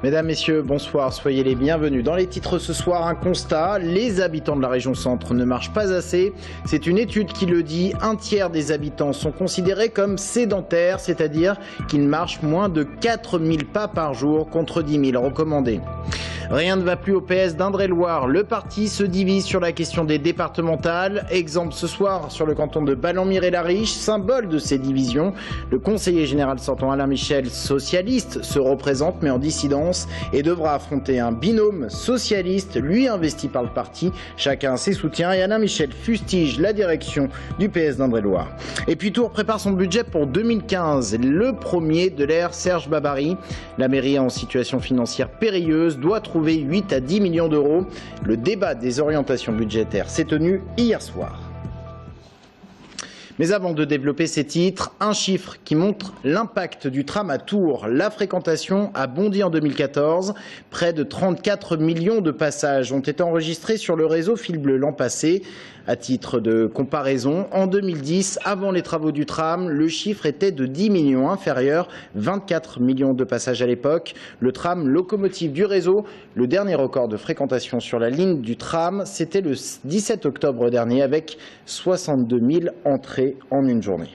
Mesdames, Messieurs, bonsoir, soyez les bienvenus. Dans les titres ce soir, un constat, les habitants de la région centre ne marchent pas assez. C'est une étude qui le dit, un tiers des habitants sont considérés comme sédentaires, c'est-à-dire qu'ils marchent moins de 4000 pas par jour contre 10 000 recommandés. Rien ne va plus au PS d'Indre-et-Loire. Le parti se divise sur la question des départementales. Exemple ce soir sur le canton de Ballon-Mire-et-la-Riche, symbole de ces divisions. Le conseiller général sortant Alain Michel, socialiste, se représente mais en dissidence et devra affronter un binôme socialiste, lui investi par le parti. Chacun ses soutiens et Alain Michel fustige la direction du PS d'Indre-et-Loire. Et puis Tours prépare son budget pour 2015, le premier de l'ère Serge Babary. La mairie en situation financière périlleuse doit trouver 8 à 10 millions d'euros. Le débat des orientations budgétaires s'est tenu hier soir. Mais avant de développer ces titres, un chiffre qui montre l'impact du tram à Tours. La fréquentation a bondi en 2014. Près de 34 millions de passages ont été enregistrés sur le réseau Fil Bleu l'an passé. À titre de comparaison, en 2010, avant les travaux du tram, le chiffre était de 10 millions inférieur, 24 millions de passages à l'époque. Le tram, locomotive du réseau, le dernier record de fréquentation sur la ligne du tram, c'était le 17 octobre dernier avec 62 000 entrées en une journée.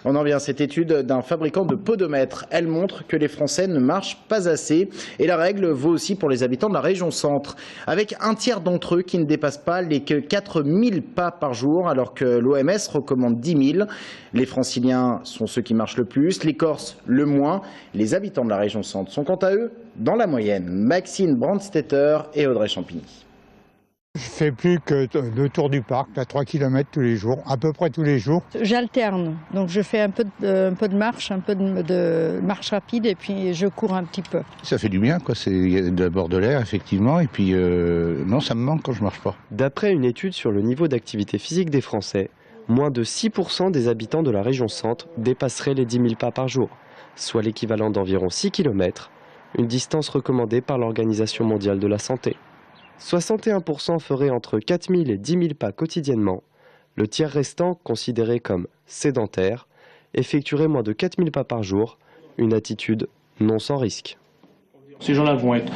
On en vient à cette étude d'un fabricant de podomètres. Elle montre que les Français ne marchent pas assez. Et la règle vaut aussi pour les habitants de la région centre. Avec un tiers d'entre eux qui ne dépassent pas les 4000 pas par jour, alors que l'OMS recommande 10 000. Les franciliens sont ceux qui marchent le plus, les Corses le moins. Les habitants de la région centre sont quant à eux dans la moyenne. Maxime Brandstetter et Audrey Champigny. Je fais plus que le tour du parc, à 3 km tous les jours, à peu près tous les jours. J'alterne, donc je fais un peu de marche, un peu de marche rapide et puis je cours un petit peu. Ça fait du bien, quoi. Il y a d'abord de l'air, effectivement, et puis non, ça me manque quand je marche pas. D'après une étude sur le niveau d'activité physique des Français, moins de 6% des habitants de la région centre dépasseraient les 10 000 pas par jour, soit l'équivalent d'environ 6 km, une distance recommandée par l'Organisation mondiale de la santé. 61% feraient entre 4 000 et 10 000 pas quotidiennement. Le tiers restant, considéré comme sédentaire, effectuerait moins de 4 000 pas par jour, une attitude non sans risque. Ces gens-là vont être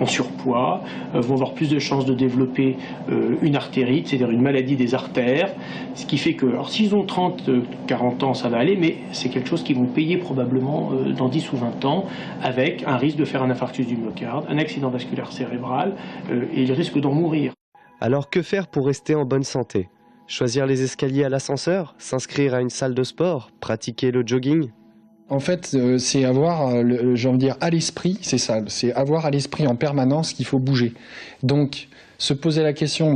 en surpoids, vont avoir plus de chances de développer une artérite, c'est-à-dire une maladie des artères, ce qui fait que, alors s'ils ont 30, 40 ans, ça va aller, mais c'est quelque chose qu'ils vont payer probablement dans 10 ou 20 ans, avec un risque de faire un infarctus du myocarde, un accident vasculaire cérébral, et ils risquent d'en mourir. Alors que faire pour rester en bonne santé? Choisir les escaliers à l'ascenseur? S'inscrire à une salle de sport? Pratiquer le jogging? En fait, c'est avoir, j'ai envie de dire, à l'esprit, c'est ça, c'est avoir à l'esprit en permanence qu'il faut bouger. Donc, se poser la question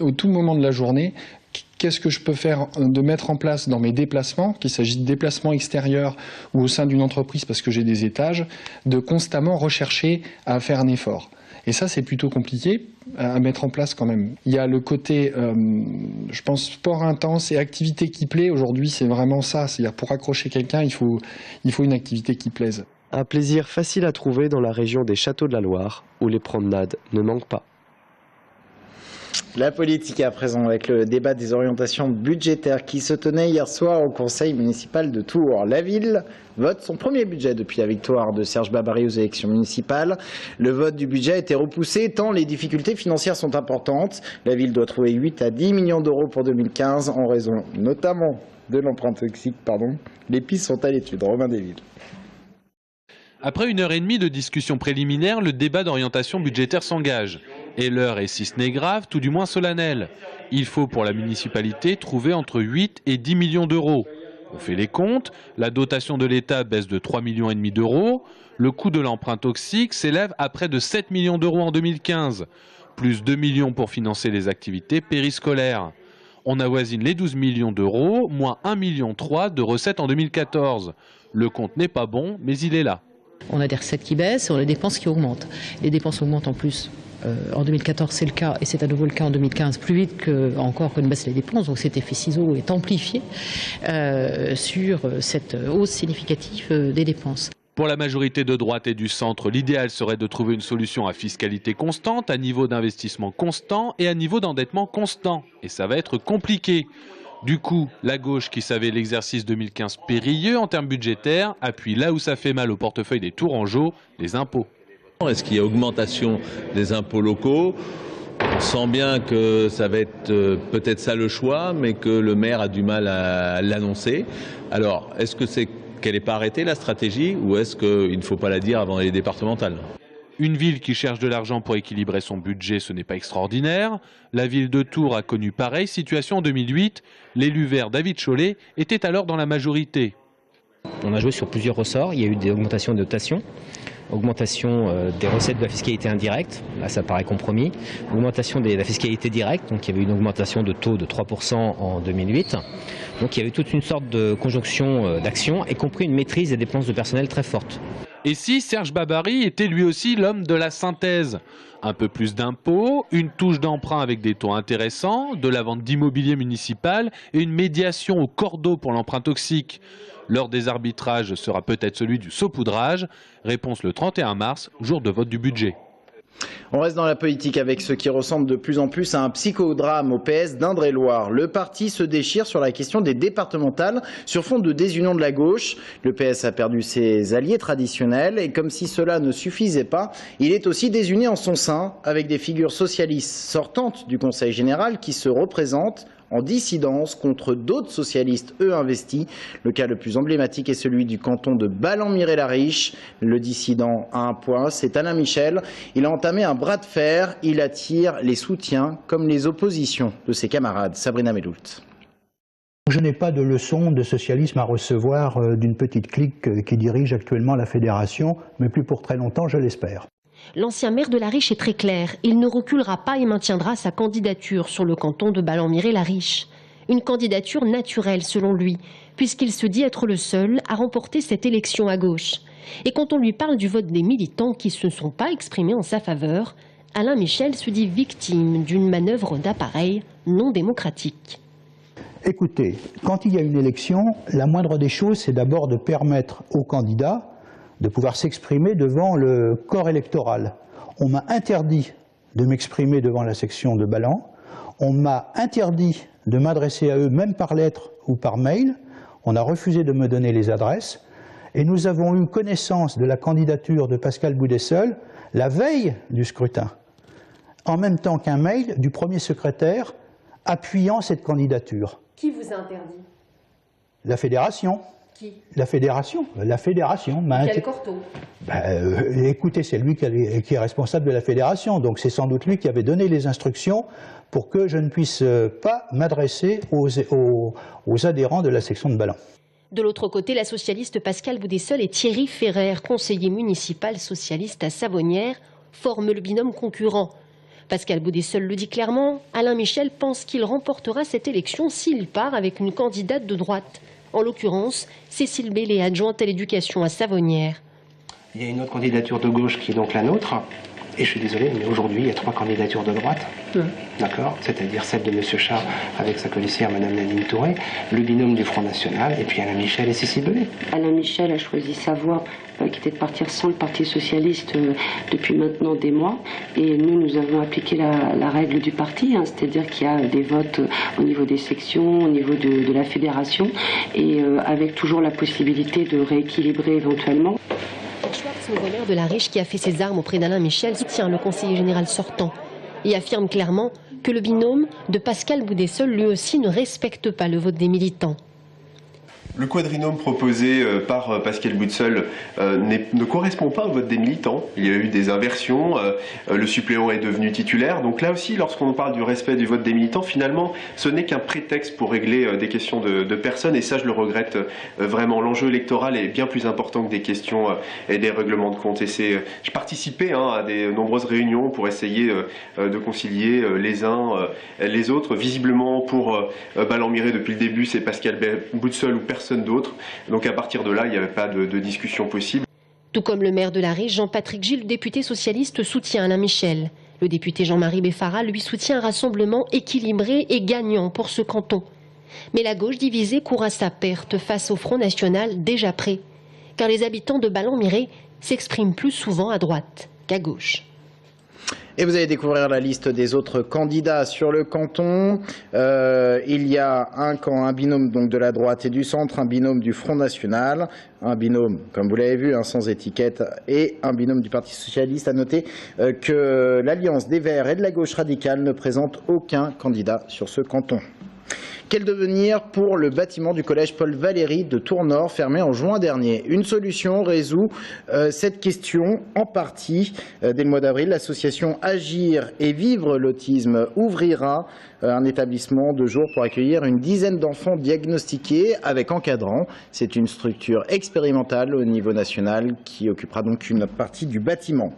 au tout moment de la journée, qu'est-ce que je peux faire de mettre en place dans mes déplacements, qu'il s'agisse de déplacements extérieurs ou au sein d'une entreprise parce que j'ai des étages, de constamment rechercher à faire un effort. Et ça, c'est plutôt compliqué à mettre en place quand même. Il y a le côté, je pense, sport intense et activité qui plaît. Aujourd'hui, c'est vraiment ça. C'est-à-dire pour accrocher quelqu'un, il faut une activité qui plaise. Un plaisir facile à trouver dans la région des Châteaux de la Loire, où les promenades ne manquent pas. La politique à présent avec le débat des orientations budgétaires qui se tenait hier soir au conseil municipal de Tours. La ville vote son premier budget depuis la victoire de Serge Babary aux élections municipales. Le vote du budget a été repoussé tant les difficultés financières sont importantes. La ville doit trouver 8 à 10 millions d'euros pour 2015 en raison notamment de l'empreinte toxique. Les pistes sont à l'étude. Romain Desvilles. Après 1h30 de discussion préliminaire, le débat d'orientation budgétaire s'engage. Et l'heure est, si ce n'est grave, tout du moins solennelle. Il faut pour la municipalité trouver entre 8 et 10 millions d'euros. On fait les comptes, la dotation de l'État baisse de 3,5 millions d'euros, le coût de l'emprunt toxique s'élève à près de 7 millions d'euros en 2015, plus 2 millions pour financer les activités périscolaires. On avoisine les 12 millions d'euros, moins 1,3 million de recettes en 2014. Le compte n'est pas bon, mais il est là. On a des recettes qui baissent et on a des dépenses qui augmentent. Les dépenses augmentent en plus. En 2014, c'est le cas et c'est à nouveau le cas en 2015, plus vite que ne baissent les dépenses. Donc cet effet ciseau est amplifié sur cette hausse significative des dépenses. Pour la majorité de droite et du centre, l'idéal serait de trouver une solution à fiscalité constante, à niveau d'investissement constant et à niveau d'endettement constant. Et ça va être compliqué. Du coup, la gauche, qui savait l'exercice 2015 périlleux en termes budgétaires, appuie là où ça fait mal au portefeuille des Tourangeaux, les impôts. Est-ce qu'il y a augmentation des impôts locaux ? On sent bien que ça va être peut-être ça le choix, mais que le maire a du mal à l'annoncer. Alors, est-ce que c'est qu'elle n'est pas arrêtée, la stratégie, ou est-ce qu'il ne faut pas la dire avant les départementales ? Une ville qui cherche de l'argent pour équilibrer son budget, ce n'est pas extraordinaire. La ville de Tours a connu pareille situation en 2008. L'élu vert David Chollet était alors dans la majorité. On a joué sur plusieurs ressorts. Il y a eu des augmentations de dotations, augmentation des recettes de la fiscalité indirecte, là ça paraît compromis, augmentation de la fiscalité directe, donc il y avait une augmentation de taux de 3% en 2008. Donc il y avait toute une sorte de conjonction d'actions, y compris une maîtrise des dépenses de personnel très forte. Et si Serge Babary était lui aussi l'homme de la synthèse? Un peu plus d'impôts, une touche d'emprunt avec des taux intéressants, de la vente d'immobilier municipal et une médiation au cordeau pour l'emprunt toxique. L'heure des arbitrages sera peut-être celui du saupoudrage. Réponse le 31 mars, jour de vote du budget. On reste dans la politique avec ce qui ressemble de plus en plus à un psychodrame au PS d'Indre-et-Loire. Le parti se déchire sur la question des départementales sur fond de désunion de la gauche. Le PS a perdu ses alliés traditionnels et comme si cela ne suffisait pas, il est aussi désuni en son sein avec des figures socialistes sortantes du Conseil général qui se représentent en dissidence contre d'autres socialistes, eux, investis. Le cas le plus emblématique est celui du canton de Ballon-Miré-la-Riche. Le dissident a un point, c'est Alain Michel. Il a entamé un bras de fer. Il attire les soutiens comme les oppositions de ses camarades. Sabrina Meloult. Je n'ai pas de leçon de socialisme à recevoir d'une petite clique qui dirige actuellement la fédération, mais plus pour très longtemps, je l'espère. L'ancien maire de la Riche est très clair. Il ne reculera pas et maintiendra sa candidature sur le canton de Ballon-Miré-la-Riche. Une candidature naturelle selon lui, puisqu'il se dit être le seul à remporter cette élection à gauche. Et quand on lui parle du vote des militants qui ne se sont pas exprimés en sa faveur, Alain Michel se dit victime d'une manœuvre d'appareil non démocratique. Écoutez, quand il y a une élection, la moindre des choses, c'est d'abord de permettre aux candidats de pouvoir s'exprimer devant le corps électoral. On m'a interdit de m'exprimer devant la section de Ballan, on m'a interdit de m'adresser à eux même par lettre ou par mail, on a refusé de me donner les adresses, et nous avons eu connaissance de la candidature de Pascal Boudessel la veille du scrutin, en même temps qu'un mail du premier secrétaire appuyant cette candidature. Qui vous a interdit? La fédération. Qui? La fédération. Quel Cortot? Écoutez, c'est lui qui est responsable de la fédération, donc c'est sans doute lui qui avait donné les instructions pour que je ne puisse pas m'adresser aux adhérents de la section de Ballan. De l'autre côté, la socialiste Pascal Boudessel et Thierry Ferrer, conseiller municipal socialiste à Savonnières, forment le binôme concurrent. Pascal Boudessel le dit clairement, Alain Michel pense qu'il remportera cette élection s'il part avec une candidate de droite. En l'occurrence, Cécile Bellé, adjointe à l'éducation à Savonnières. Il y a une autre candidature de gauche qui est donc la nôtre. Et je suis désolé, mais aujourd'hui, il y a 3 candidatures de droite. D'accord? C'est-à-dire celle de M. Char avec sa colissière, Mme Nadine Touré, le binôme du Front National, et puis Alain Michel et Cécile Bellé. Alain Michel a choisi sa voie, qui était de partir sans le Parti Socialiste depuis maintenant des mois. Et nous avons appliqué la règle du parti, c'est-à-dire qu'il y a des votes au niveau des sections, au niveau de la fédération, et avec toujours la possibilité de rééquilibrer éventuellement. Le gouverneur de la Riche qui a fait ses armes auprès d'Alain Michel soutient le conseiller général sortant et affirme clairement que le binôme de Pascal Boudessel lui aussi ne respecte pas le vote des militants. Le quadrinôme proposé par Pascal Boudessel ne correspond pas au vote des militants. Il y a eu des inversions, le suppléant est devenu titulaire. Donc là aussi, lorsqu'on parle du respect du vote des militants, finalement, ce n'est qu'un prétexte pour régler des questions de personnes. Et ça, je le regrette vraiment. L'enjeu électoral est bien plus important que des questions et des règlements de compte. Et je participais à des nombreuses réunions pour essayer de concilier les uns les autres. Visiblement, pour Ballon-Miré, depuis le début, c'est Pascal Boudessel ou personne d'autre. Donc à partir de là, il n'y avait pas de discussion possible. Tout comme le maire de la Riche, Jean-Patrick Gilles, le député socialiste, soutient Alain Michel. Le député Jean-Marie Beffara lui soutient un rassemblement équilibré et gagnant pour ce canton. Mais la gauche divisée court à sa perte face au Front National déjà prêt. Car les habitants de Ballon-Miré s'expriment plus souvent à droite qu'à gauche. Et vous allez découvrir la liste des autres candidats sur le canton. Il y a un binôme donc de la droite et du centre, un binôme du Front National, un binôme, comme vous l'avez vu, sans étiquette, et un binôme du Parti Socialiste. À noter que l'Alliance des Verts et de la gauche radicale ne présente aucun candidat sur ce canton. Quel devenir pour le bâtiment du collège Paul Valéry de Tours-Nord, fermé en juin dernier? Une solution résout cette question en partie. Dès le mois d'avril, l'association Agir et Vivre l'autisme ouvrira un établissement de jour pour accueillir une dizaine d'enfants diagnostiqués avec encadrants. C'est une structure expérimentale au niveau national qui occupera donc une partie du bâtiment.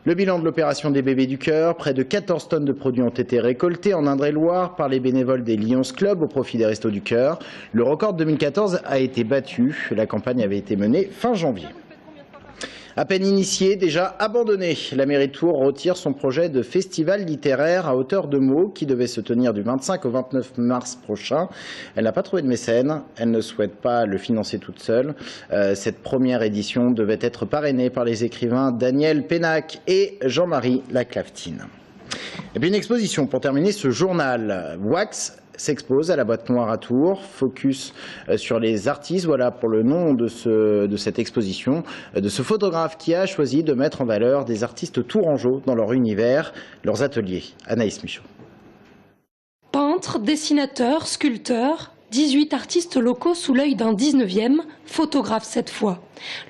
Le bilan de l'opération des Bébés du Cœur, près de 14 tonnes de produits ont été récoltés en Indre-et-Loire par les bénévoles des Lions Club au profit des Restos du Cœur. Le record de 2014 a été battu. La campagne avait été menée fin janvier. À peine initiée, déjà abandonnée, la mairie de Tours retire son projet de festival littéraire à hauteur de mots qui devait se tenir du 25 au 29 mars prochain. Elle n'a pas trouvé de mécène, elle ne souhaite pas le financer toute seule. Cette première édition devait être parrainée par les écrivains Daniel Pénac et Jean-Marie Laclaftine. Et puis une exposition pour terminer ce journal. Wax s'expose à la Boîte Noire à Tours, focus sur les artistes. Voilà pour le nom de cette exposition, de ce photographe qui a choisi de mettre en valeur des artistes tourangeaux dans leur univers, leurs ateliers. Anaïs Michaud. Peintres, dessinateurs, sculpteurs, 18 artistes locaux sous l'œil d'un 19e, photographe cette fois.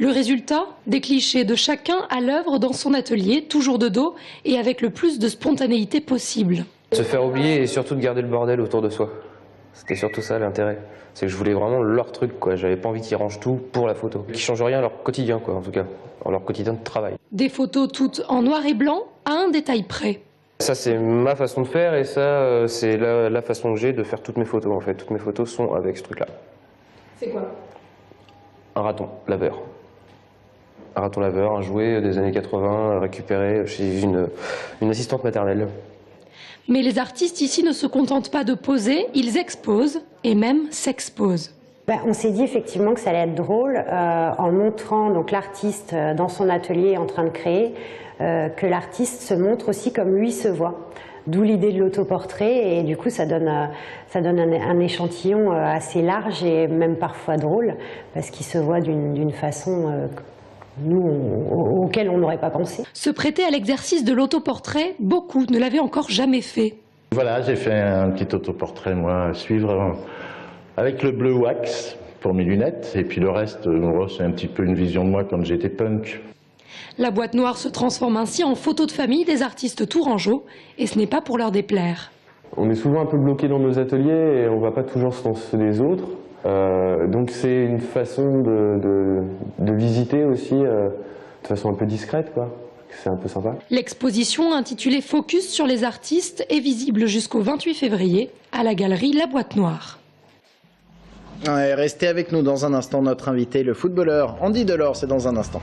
Le résultat, des clichés de chacun à l'œuvre dans son atelier, toujours de dos et avec le plus de spontanéité possible. Se faire oublier et surtout de garder le bordel autour de soi. C'était surtout ça l'intérêt. C'est que je voulais vraiment leur truc, quoi. J'avais pas envie qu'ils rangent tout pour la photo. Qu'ils changent rien à leur quotidien, quoi, en tout cas. Dans leur quotidien de travail. Des photos toutes en noir et blanc, à un détail près. Ça, c'est ma façon de faire et ça, c'est la façon que j'ai de faire toutes mes photos, en fait. Toutes mes photos sont avec ce truc-là. C'est quoi? Un raton laveur. Un raton laveur, un jouet des années 80, récupéré chez une assistante maternelle. Mais les artistes ici ne se contentent pas de poser, ils exposent et même s'exposent. On s'est dit effectivement que ça allait être drôle en montrant donc l'artiste dans son atelier en train de créer, que l'artiste se montre aussi comme lui se voit. D'où l'idée de l'autoportrait et du coup ça donne un échantillon assez large et même parfois drôle parce qu'il se voit d'une façon auquel on n'aurait pas pensé. Se prêter à l'exercice de l'autoportrait, beaucoup ne l'avaient encore jamais fait. Voilà, j'ai fait un petit autoportrait, moi, à suivre avec le bleu wax pour mes lunettes. Et puis le reste, c'est un petit peu une vision de moi quand j'étais punk. La boîte noire se transforme ainsi en photo de famille des artistes tourangeaux, et ce n'est pas pour leur déplaire. On est souvent un peu bloqué dans nos ateliers et on ne va pas toujours dans ceux des autres. Donc c'est une façon de visiter aussi de façon un peu discrète, quoi. C'est un peu sympa. L'exposition intitulée Focus sur les artistes est visible jusqu'au 28 février à la galerie La Boîte Noire. Ouais, restez avec nous dans un instant, notre invité, le footballeur Andy Delors, c'est dans un instant.